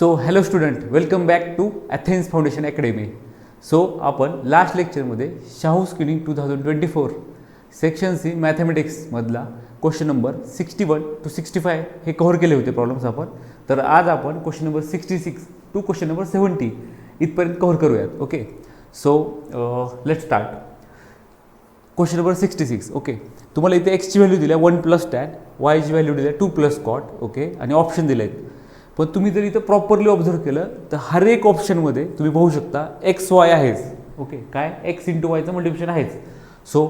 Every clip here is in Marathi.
So hello student, welcome back to Athens foundation academy. So आपण लास्ट लेक्चरमध्ये शाहू स्क्रीनिंग 2024 सेक्शन सी मॅथमॅटिक्समधला क्वेश्चन नंबर 61 to 65 हे कव्हर केले होते प्रॉब्लेम्स आपण. तर आज आपण question number 66 to question number 70 इथपर्यंत कव्हर करूयात. Okay, so let's start. Question number 66. Okay, तुम्हाला इथे एक्सची व्हॅल्यू दिली आहे 1 + tan, वायची व्हॅल्यू दिली आहे 2 + cot. ओके, आणि ऑप्शन दिले आहेत. पण तुम्ही जर इथं प्रॉपरली ऑब्झर्व केलं तर हर एक ऑप्शनमध्ये तुम्ही पाहू शकता एक्स वाय आहेच. ओके, काय एक्स इंटू वायचं मल्टिप्लिकेशन आहेच. सो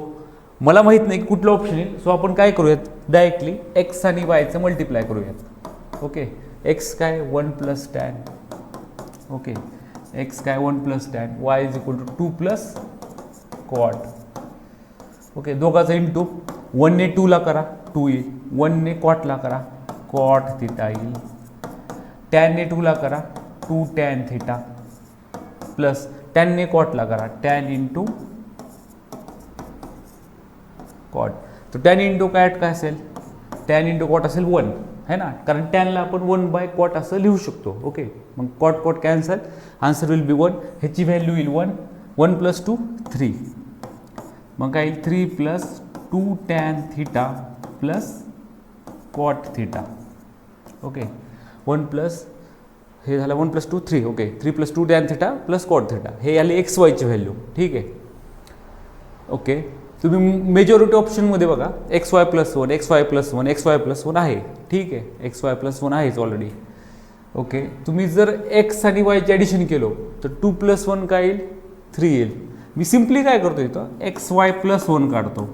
मला माहीत नाही की कुठलं ऑप्शन येईल. सो आपण काय करूयात, डायरेक्टली एक्स आणि वायचं मल्टिप्लाय करूयात. ओके, एक्स काय 1 + tan. ओके, एक्स काय 1 + tan, y is equal to 2 + cot. Okay, दोघांचा इंटू 1 ने 2 ला करा 2 येईल, 1 ने कॉटला करा cot थिटा येईल, tan ने 2 ला करा 2 tan थिटा प्लस tan ने कॉटला करा tan इंटू कॉट. तो tan इंटू काय असेल, tan इंटू कॉट असेल 1 है ना, कारण टॅनला आपण 1/cot असं लिहू शकतो. ओके, मग cot cancel, answer will be 1. ह्याची व्हॅल्यू येईल 1, 1 + 2 3. मग काय येईल 3 + 2 tan theta plus cot theta. Okay, 1 plus हे झालं 1 + 2 3. Okay, 3 + 2 tan theta plus cot theta, हे आले एक्स वायची व्हॅल्यू. ठीक आहे. ओके, तुम्ही मेजॉरिटी ऑप्शनमध्ये बघा x Y + 1, x Y + 1, x Y + 1 आहे. ठीक आहे, एक्स वाय + 1 आहेच ऑलरेडी. ओके, तुम्ही जर एक्स आणि वायचे ॲडिशन केलो तर 2 + 1 काय येईल 3 येईल. मी सिम्पली काय करतो इथं एक्स वाय + 1 काढतो.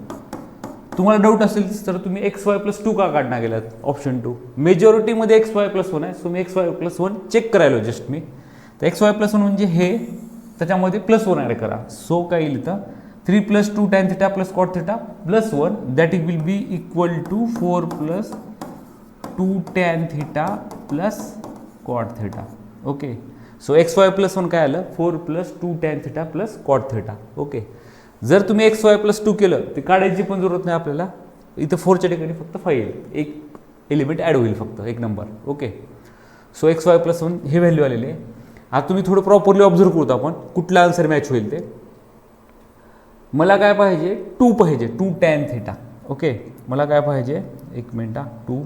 तुम्हाला डाऊट असेल तर तुम्ही एक्स वाय + 2 का काढणार गेलात, ऑप्शन 2. मेजॉरिटीमध्ये एक्स वाय + 1 आहे, सो मी एक्स वाय + 1 चेक करायलो जस्ट मी. तर एक्स वाय + 1 म्हणजे हे, त्याच्यामध्ये +1 ॲड करा. सो काय येईल इथं 3 + 2 tan theta plus cot theta plus 1, that it will be equal to 4 + 2 tan theta plus cot theta. Okay, so X Y + 1 काय आलं 4 + 2 tan theta plus cot theta. Okay, जर तुम्ही एक्स वाय + 2 केलं ते काढायची पण जरूरत नाही आपल्याला. इथं 4च्या ठिकाणी फक्त 5 येईल, एक एलिमेंट ॲड होईल फक्त एक number. Okay, so X Y + 1 हे व्हॅल्यू आलेली आहे. आता तुम्ही थोडं प्रॉपरली ऑब्झर्व करतो आपण कुठला आन्सर मॅच होईल ते. मला काय पाहिजे 2 पाहिजे, 2 tan थिटा. ओके, मला काय पाहिजे, एक मिनटा 2,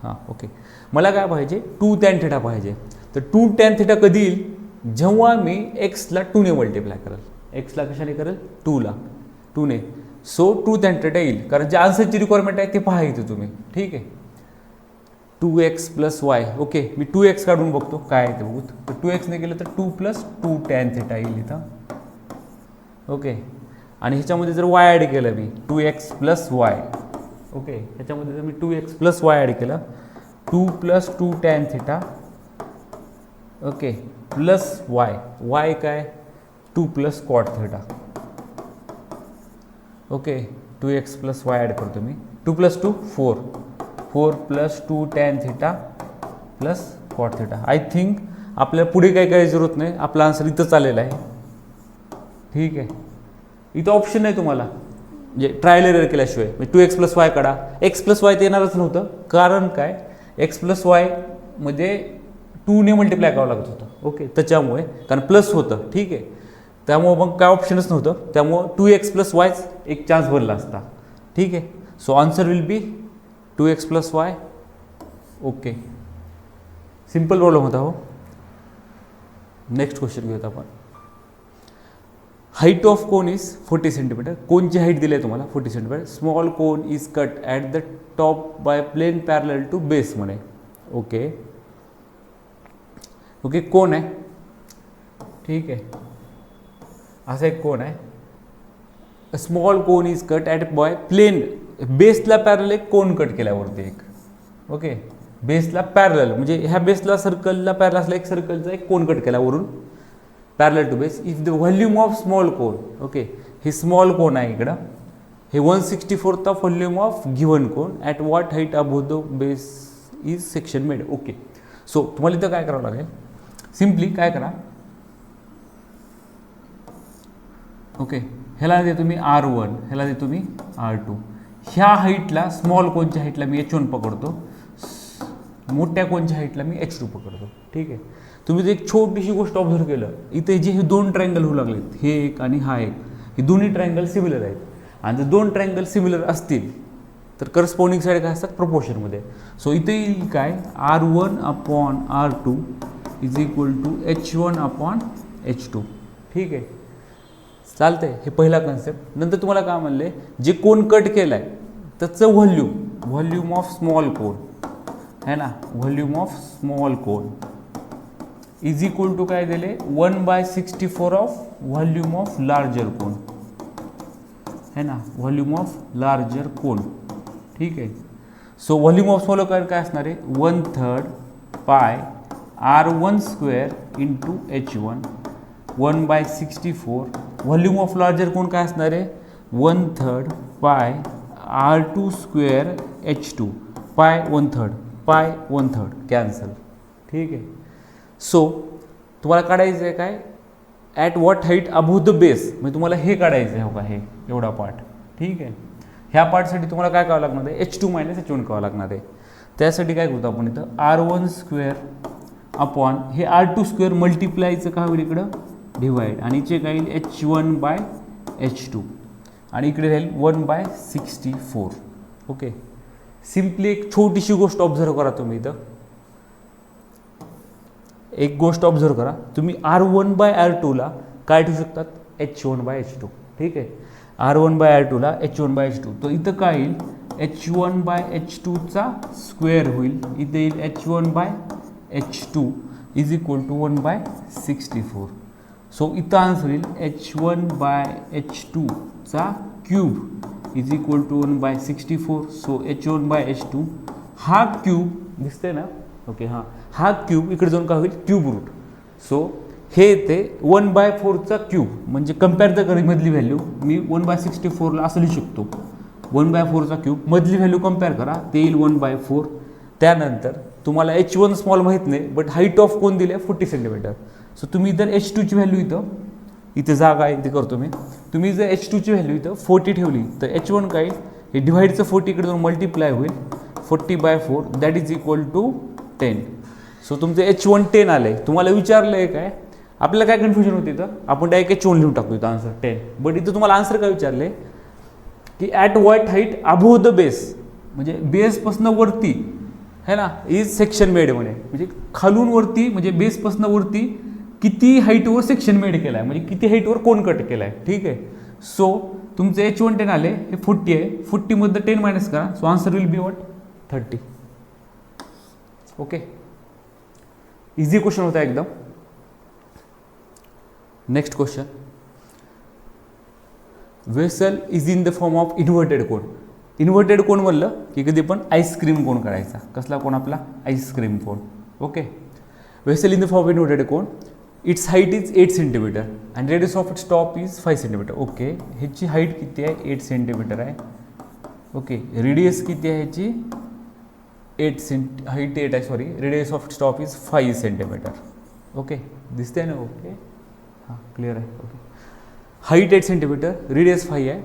हां ओके, मला काय पाहिजे 2 tan थिटा पाहिजे. तर 2 tan थिटा कधी येईल, जेव्हा मी एक्सला 2 ने मल्टिप्लाय करेल. एक्सला कशाने करेल 2 ला 2 ने. सो 2 tan थिटा येईल, कारण जे आन्सरची रिक्वायरमेंट आहे ते पहा इथे तुम्ही. ठीक आहे, 2x + y. ओके, मी 2x काढून बघतो काय आहे ते बघू. तर 2x ने केलं तर 2 + 2 tan थिटा येईल इथं. ओके, आणि ह्याच्यामध्ये जर y ॲड केलं मी 2x + y. ओके, ह्याच्यामध्ये जर मी 2x + y ॲड केलं 2 + 2 tan theta. Okay, plus y काय 2 + cot theta. Okay, 2x + y add करतो मी 2 + 2 4, 4 + 2 tan theta plus cot theta. I think आपल्याला पुढे काही जरूरत नाही, आपला आन्सर इथंच आलेला आहे. ठीक आहे, इथं ऑप्शन नाही तुम्हाला, म्हणजे ट्रायल एरर केल्याशिवाय. म्हणजे 2x + y काढा, x + y ते येणारच नव्हतं. कारण काय, x + y मध्ये 2 ने मल्टिप्लाय करावं लागत होतं. ओके, त्याच्यामुळे कारण प्लस होतं. ठीक आहे, त्यामुळं मग काय ऑप्शनच नव्हतं. त्यामुळं 2x + y एक चान्स भरला असता. ठीक आहे, so answer will be 2x + y. Okay, simple problem होता हो. नेक्स्ट क्वेश्चन घेऊयात आपण. Height of cone is 40 centimetre. कोनची हाईट दिली आहे तुम्हाला 40 centimetre. Small cone is cut at the top by plane parallel to base म्हणे. ओके ओके, कोन आहे. ठीक आहे, असा एक कोन आहे. Small cone is cut at by plane, बेसला पॅरलल एक कोन कट केल्यावरती एक. ओके, बेसला पॅरलल म्हणजे ह्या बेसला सर्कलला पॅरलल असला एक सर्कलचा एक कोन कट केल्यावरून parallel to base. If the volume of small cone. Okay, हे स्मॉल कोन आहे इकडं, हे 1/64 of volume of given cone at what height above the base is section made. Okay, so तुम्हाला इथं काय करावं लागेल, सिम्पली काय करा. ओके, ह्याला देतो मी R1, ह्याला देतो मी R2. ह्या हाईटला स्मॉल कोनच्या हाईटला मी H1 पकडतो. मोठ्या कोनच्या हाईटला मी H2 पकडतो. ठीक आहे. तुम्ही जर एक छोटीशी गोष्ट ऑब्झर्व केलं, इथे जे हे दोन ट्रायंगल होऊ लागलेत, हे एक आणि हा एक, हे दोन्ही ट्रायंगल सिमिलर आहेत. आणि जर दोन ट्रायंगल सिमिलर असतील तर करस्पॉन्डिंग साईड काय असतात, प्रोपोर्शनमध्ये. सो इथे येईल काय, R1/R2 is equal to H1/H2. ठीक आहे, चालतंय. हे पहिला कन्सेप्ट. नंतर तुम्हाला काय म्हणले, जे कोन कट केला आहे त्याचं व्हॉल्यूम ऑफ स्मॉल कोन है ना, volume of small cone is equal to काय दिले, 1/64 of volume of larger cone है ना, व्हॉल्यूम ऑफ लार्जर कोन. ठीक आहे. So volume of small cone काय असणार आहे, 1/3 pi R1² into H1 1/64. Volume of larger cone काय असणार आहे, 1/3 पाय R2² H2 पाय 1/3 कॅन्सल. ठीक आहे. सो तुम्हाला काढायचं आहे काय, at what height above the base, म्हणजे तुम्हाला हे काढायचं आहे, हो का, हे एवढा पार्ट. ठीक आहे. ह्या पार्टसाठी तुम्हाला काय करावं लागणार आहे, H2 - H1 करावं लागणार आहे. त्यासाठी काय करतो आपण इथं, R1² अपॉन हे R2² मल्टिप्लायचं काय होईल इकडं, डिवाइड, आणि इथे काय येईल H1/H2 आणि इकडे राहील 1/64. ओके. सिम्पली एक छोटीशी गोष्ट ऑब्झर्व करा तुम्ही इथं, एक गोष्ट ऑब्झर्व करा तुम्ही, R1/R2 ला काय ठेवू शकतात, H1/H2. ठीक आहे. R1/R2 ला H1/H2, तर इथं काय येईल, H1/H2 चा स्क्वेअर होईल, इथे येईल H1/H2 is equal to 1/64. So इथं आन्सर येईल H1/H2 चा cube is equal to 1/64. So H1/H2 हा क्यूब दिसते ना, ओके, हां, हा क्यूब इकडे जाऊन काय होईल, क्यूब रूट. सो हे येते 1/4 चा क्यूब, म्हणजे कम्पेअर द करी मधली व्हॅल्यू मी 1/64 ला असं लिहू शकतो, 1/4 चा क्यूब, मधली व्हॅल्यू कम्पेअर करा, ते येईल 1/4. त्यानंतर तुम्हाला H1 स्मॉल माहीत नाही, बट हाईट ऑफ कोन दिले 40 सेंटीमीटर. सो तुम्ही जर H2 ची व्हॅल्यू इथं जागा आहे ते करतो मी, तुम्ही जर H2 ची व्हॅल्यू इथं 40 ठेवली तर H1 काय, हे डिवाइडचं 40 इकडे जाऊन मल्टिप्लाय होईल, 40/4 that is equal to 10. So तुमचं H1 10 आलं आहे. तुम्हाला विचारलं आहे काय, आपल्याला काय कन्फ्युजन होती इथं, आपण डायरेक्ट H1 लिहून टाकतो इथं आन्सर 10, बट इथं तुम्हाला आन्सर काय विचारले की at what height above the base, म्हणजे बेसपासून वरती है ना, इज सेक्शन मेड म्हणे, म्हणजे खालून वरती, म्हणजे बेसपासून वरती किती हाईटवर सेक्शन मेड केला आहे, म्हणजे किती हाईटवर कोन कट केला आहे. ठीक आहे. सो तुमचं H1 10 आले, हे 40 आहे, 40 मधलं 10 मायनस करा, so answer will be what, 30. Okay. Easy question होता एकदम. Next question, vessel is in the form of inverted cone. Inverted cone म्हणलं की कधी पण आईस्क्रीम कोन करायचा. कसला कोन, आपला ice cream cone. Okay. Vessel in the form of inverted cone, it's height is 8 centimetre and radius of its top is 5 centimetre. Okay. ह्याची हाईट किती आहे, 8 सेंटीमीटर आहे. ओके. रेडियस किती आहे ह्याची, हाईट 8 आहे, sorry, radius of its top is 5 centimetre. Okay. दिसते ना, ओके, हां, क्लिअर आहे. ओके. हाईट 8 सेंटीमीटर, रेडियस 5 आहे.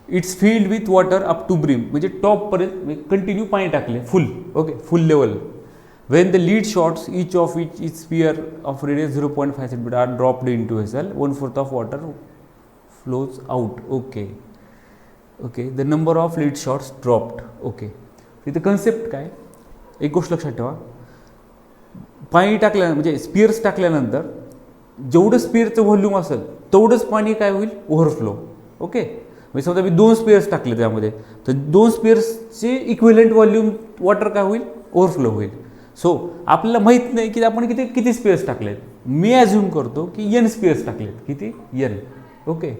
It's filled with water up to brim, म्हणजे टॉपपर्यंत कंटिन्यू पाणी टाकले full. Okay, full level. When the lead shots each of each is sphere of radius 0.5 centimetre are dropped into vessel, 1/4 of water flows out. Okay. Okay. The number of lead shots dropped. Okay. इथं कन्सेप्ट काय, एक गोष्ट लक्षात ठेवा, पाणी टाकल्या, म्हणजे स्पियर्स टाकल्यानंतर जेवढं स्पियरचं व्हॉल्यूम असेल तेवढंच पाणी काय होईल, ओव्हरफ्लो. ओके. म्हणजे समजा मी 2 स्पियर्स टाकले त्यामध्ये, तर 2 स्पियर्सचे इक्विव्हॅलेंट व्हॉल्यूम वॉटर काय होईल, ओव्हरफ्लो होईल. सो आपल्याला माहीत नाही की आपण किती स्पियर्स टाकलेत. मी ॲझ्युम करतो की N स्पियर्स टाकलेत. किती, N. Okay.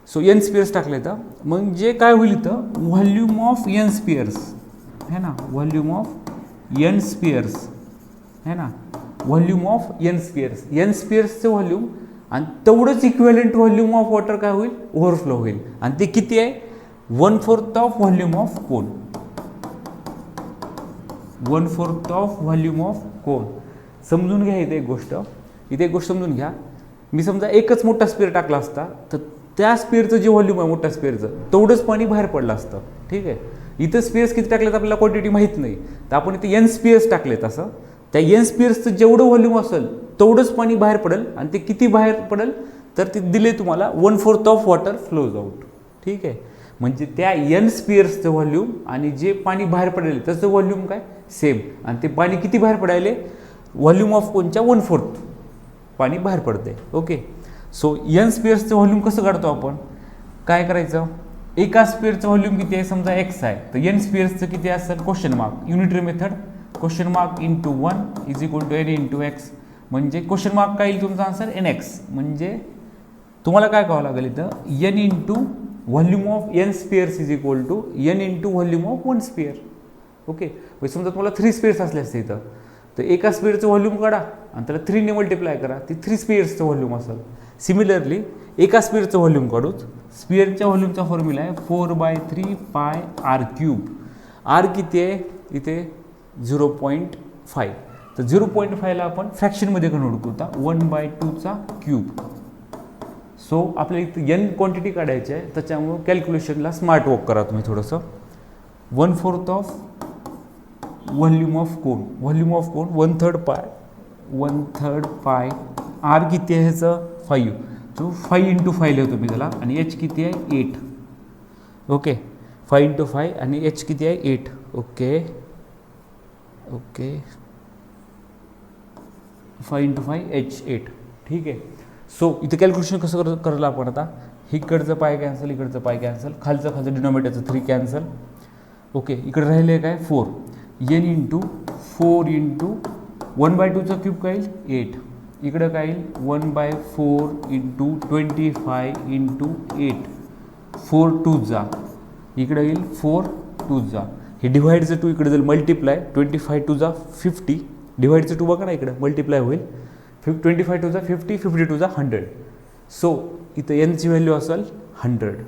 So N spheres टाकले तर म्हणजे काय होईल इथं, व्हॉल्यूम ऑफ N स्पियर्स है ना, व्हॉल्यूम ऑफ N स्पियर्स है ना, volume of N spheres, N स्पियर्सचं व्हॉल्यूम आणि तेवढंच इक्विव्हॅलेंट व्हॉल्यूम ऑफ वॉटर काय होईल, ओव्हरफ्लो होईल. आणि ते किती आहे, 1/4 of volume of cone, 1/4 of volume of कोन. समजून घ्या इथे एक गोष्ट, समजून घ्या. मी समजा एकच मोठा स्पियर टाकला असता तर त्या स्पियरचं जे व्हॉल्यूम आहे मोठ्या स्पियरचं तेवढंच पाणी बाहेर पडलं असतं. ठीक आहे. इथं स्पेअर्स किती टाकलेत आपल्याला क्वांटिटी माहीत नाही, तर आपण इथे एन स्पेअर्स टाकलेत. असं त्या एन स्पेअर्सचं जेवढं व्हॉल्यूम असेल तेवढंच पाणी बाहेर पडेल. आणि ते किती बाहेर पडेल तर ते दिले तुम्हाला 1/4 ऑफ वॉटर फ्लोज आउट. ठीक आहे, म्हणजे त्या एन स्पेअर्सचं व्हॉल्यूम आणि जे पाणी बाहेर पडेल त्याचं व्हॉल्यूम काय सेम. आणि ते पाणी किती बाहेर पडायले व्हॉल्यूम ऑफ कोणच्या 1/4 पाणी बाहेर पडते. ओके, सो एन स्पेअर्सचं व्हॉल्यूम कसं काढतो आपण, काय करायचं, एका स्पेअरचं व्हॉल्यूम किती आहे समजा एक्स आहे, तर एन स्पेअर्सचं किती असेल question mark unitary method question mark into 1 is equal to N into X. म्हणजे क्वेश्चन मार्क काय येईल तुमचा आन्सर एन एक्स. म्हणजे तुम्हाला काय करावं लागेल इथं N into volume of N spheres is equal to N into volume of 1 sphere. Okay, म्हणजे समजा तुम्हाला 3 स्पेअर्स असले असते इथं, तर एका स्पेअरचं व्हॉल्यूम काढा आणि त्याला 3 ने मल्टिप्लाय करा, ती 3 स्पेअर्सचं व्हॉल्यूम असेल. सिमिलरली एका स्पेअरचं व्हॉल्यूम काढूच, स्पेअरच्या व्हॉल्यूमचा फॉर्म्युला आहे 4/3 पाय आर क्यूब. आर किती आहे इथे 0.5, तर 0.5ला आपण फ्रॅक्शनमध्ये कन्वर्ट करू आता 1/2चा क्यूब. सो आपल्याला इथं एन क्वांटिटी काढायची आहे, त्याच्यामुळं कॅल्क्युलेशनला स्मार्ट वर्क करा तुम्ही थोडंसं. 1/4 of volume of cone, volume of cone 1/3 pi R किती आहे ह्याचं 5, सो 5 × 5 लिहितो मी त्याला. आणि एच किती आहे 8. ओके, 5 × 5 आणि एच किती आहे 8. Okay okay, 5 × 5 H 8. ठीक आहे, सो इथे कॅल्क्युलेशन कसं करायला आपण आता, इकडचं पाय कॅन्सल, इकडचं पाय कॅन्सल, खालचं डिनॉमिनेटरचं 3 कॅन्सल. ओके, इकडे राहिले काय 4, एन इंटू 4 इंटू 1/2चा क्यूब काय येईल 8. इकडं काय येईल 1/4 इंटू 25 इंटू 8, 4 2 जा, इकडं येईल 4 2 जा, हे डिव्हाइडचं 2 इकडे जाईल मल्टिप्लाय 25 2 जा 50, डिव्हाइडचं 2 बघा ना इकडं मल्टिप्लाय होईल 25 2 जा 50, 50 2 जा 100. सो इथं एनची व्हॅल्यू असेल 100.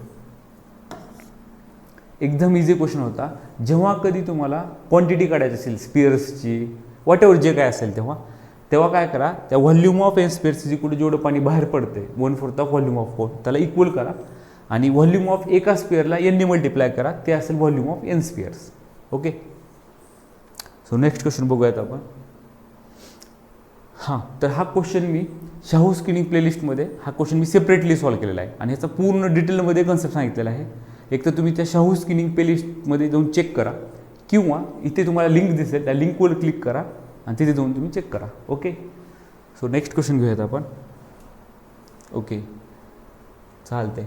एकदम इझी क्वेश्चन होता. जेव्हा कधी तुम्हाला क्वांटिटी काढायची असेल स्पेअर्सची वॉट जे काय असेल तेव्हा काय करा, त्या व्हॉल्यूम ऑफ एन स्पेअर्सची कुठे जेवढं पाणी बाहेर पडते 1/4 ऑफ व्हॉल्यूम ऑफ कोन त्याला इक्वल करा आणि व्हॉल्यूम ऑफ एका स्पेअरला एनने मल्टिप्लाय करा, ते असेल volume of N spheres. Okay, so next question बघूयात आपण. हां, तर हा क्वेश्चन मी शाहू स्किनिंग प्लेलिस्टमध्ये हा क्वेश्चन मी सेपरेटली सॉल्व्ह केलेला आहे आणि ह्याचा पूर्ण डिटेलमध्ये कन्सेप्ट सांगितलेला आहे. एक तर तुम्ही त्या शाहू स्किनिंग प्लेलिस्टमध्ये जाऊन चेक करा किंवा इथे तुम्हाला लिंक दिसेल त्या लिंकवर क्लिक करा आणि तिथे जाऊन तुम्ही चेक करा. ओके, सो नेक्स्ट क्वेश्चन घेऊयात आपण. ओके, चालते.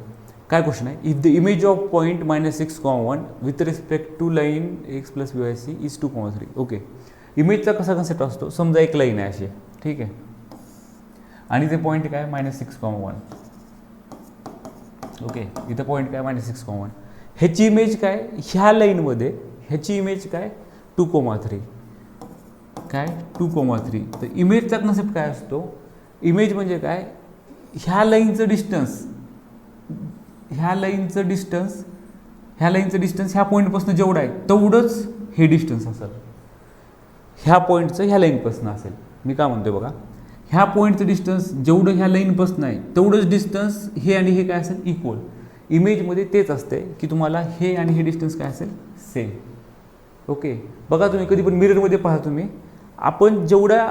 काय क्वेश्चन आहे, if the image of point -6,1 with respect to line x + byc is 2,3. Okay, इमेजचा कसा कन्सेप्ट असतो, समजा एक लाईन आहे अशी, ठीक आहे, आणि ते पॉईंट काय -6,1. ओके, इथं पॉईंट काय -6,1, ह्याची इमेज काय ह्या लाईनमध्ये, ह्याची इमेज काय 2,3, काय 2,3. तर इमेजचा कन्सेप्ट काय असतो, इमेज म्हणजे काय ह्या लाईनचं डिस्टन्स, ह्या लाईनचं डिस्टन्स ह्या पॉईंटपासून जेवढं आहे तेवढंच हे डिस्टन्स असेल, ह्या पॉईंटचं ह्या लाईनपासून असेल. मी काय म्हणतोय बघा, ह्या पॉईंटचं डिस्टन्स जेवढं ह्या लाईनपासून आहे तेवढंच डिस्टन्स हे आणि हे काय असेल इक्वल. इमेजमध्ये तेच असते की तुम्हाला हे आणि हे डिस्टन्स काय असेल सेम. ओके, बघा तुम्ही कधी पण मिररमध्ये पहा तुम्ही, आपण जेवढ्या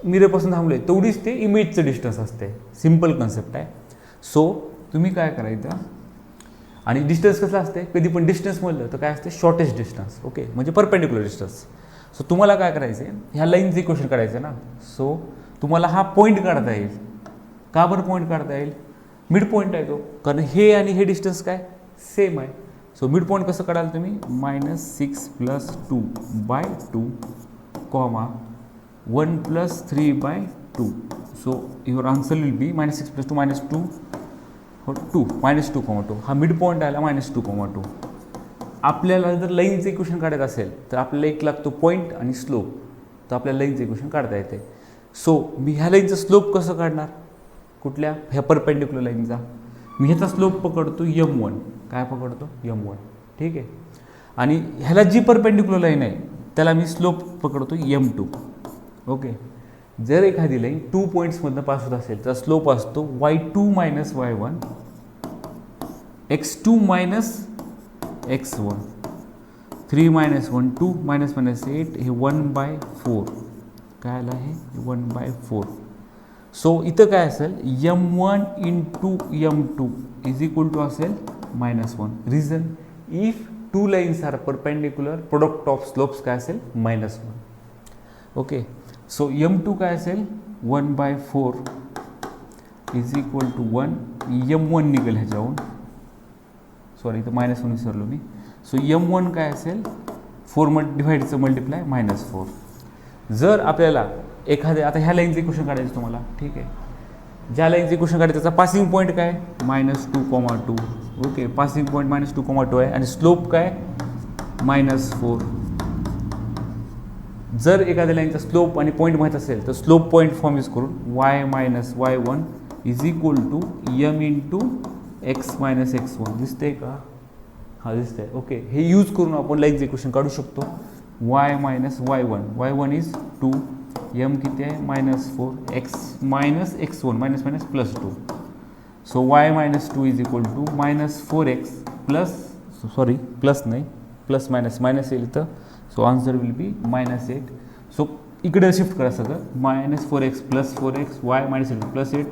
मिररपासून थांबलो आहे तेवढीच ते इमेजचं डिस्टन्स असते. सिम्पल कन्सेप्ट आहे. सो तुम्ही काय करायचं, आणि डिस्टन्स कसं असते, कधी पण डिस्टन्स म्हणलं तर काय असते शॉर्टेस्ट डिस्टन्स. ओके, म्हणजे परपेंडिक्युलर डिस्टन्स. सो तुम्हाला काय करायचं आहे, ह्या लाईनचं इक्वेशन काढायचं आहे ना. सो तुम्हाला हा पॉईंट काढता येईल. का बरं पॉईंट काढता येईल, मिड पॉईंट आहे तो, कारण हे आणि हे डिस्टन्स काय सेम आहे. सो मिड पॉईंट कसं काढाल तुम्ही, -6 + 2/2 comma 1 + 3/2. So your answer will बी -6 + 2 -2 2 -2,2. हा मिड पॉईंट आला -2,2. आपल्याला जर लाईनचं इक्वेशन काढायचं असेल तर आपल्याला एक लागतो पॉईंट आणि स्लोप, तर आपल्याला लाईनचं इक्वेशन काढता येते. सो मी ह्या लाईनचा स्लोप कसं काढणार, कुठल्या ह्या परपेंडिक्युलर लाईनचा, मी ह्याचा स्लोप पकडतो m1. काय पकडतो m1, ठीक आहे, आणि ह्याला जी परपेंडिक्युलर लाईन आहे त्याला मी स्लोप पकडतो m2. ओके, जर एखादी लाईन 2 पॉईंट्समधनं पास होत असेल तर स्लोप असतो y2 - y1 x2 - x1. 3 minus 1 2 minus minus 8 हे 1/4 काय आलं आहे 1/4. सो इथं काय असेल m1 into m2 is equal to असेल -1. Reason if two lines are perpendicular product of slopes काय असेल -1. ओके. सो m2 काय असेल 1/4 इज इक्वल टू 1. m1 निघेल ह्याच्याहून, सॉरी इथं -1 विसरलो मी. सो m1 काय असेल 4 डिव्हाइडचं मल्टिप्लाय -4. जर आपल्याला एखाद्या आता ह्या लाईनचं इक्वेशन काढायचं तुम्हाला, ठीक आहे. ज्या लाईनचं इक्वेशन काढायचं त्याचा पासिंग पॉईंट काय -2,2. ओके, पासिंग पॉईंट -2,2 आहे आणि स्लोप काय -4. जर एखाद्या लाईनचा स्लोप आणि पॉईंट माहीत असेल तर स्लोप पॉईंट फॉर्म यूज करून y - y1 is equal to m into x - x1 दिसतंय का? हा दिसतंय. ओके, हे यूज करून आपण लाईनचं इक्वेशन काढू शकतो. y - y1 इज 2, m किती आहे -4, x - x1 -+2. So y - 2 is equal to -4x plus, sorry plus नाही, प्लस मायनस येईल इथं. So answer will be -8. So इकडे शिफ्ट करा सगळं. -4x plus 4x y -8 plus 8,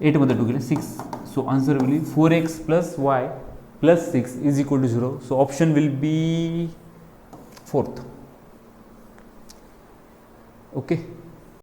8मध्ये 2 गेले 6. So answer will be 4x plus y plus 6 is equal to 0. So option will be 4th. Okay.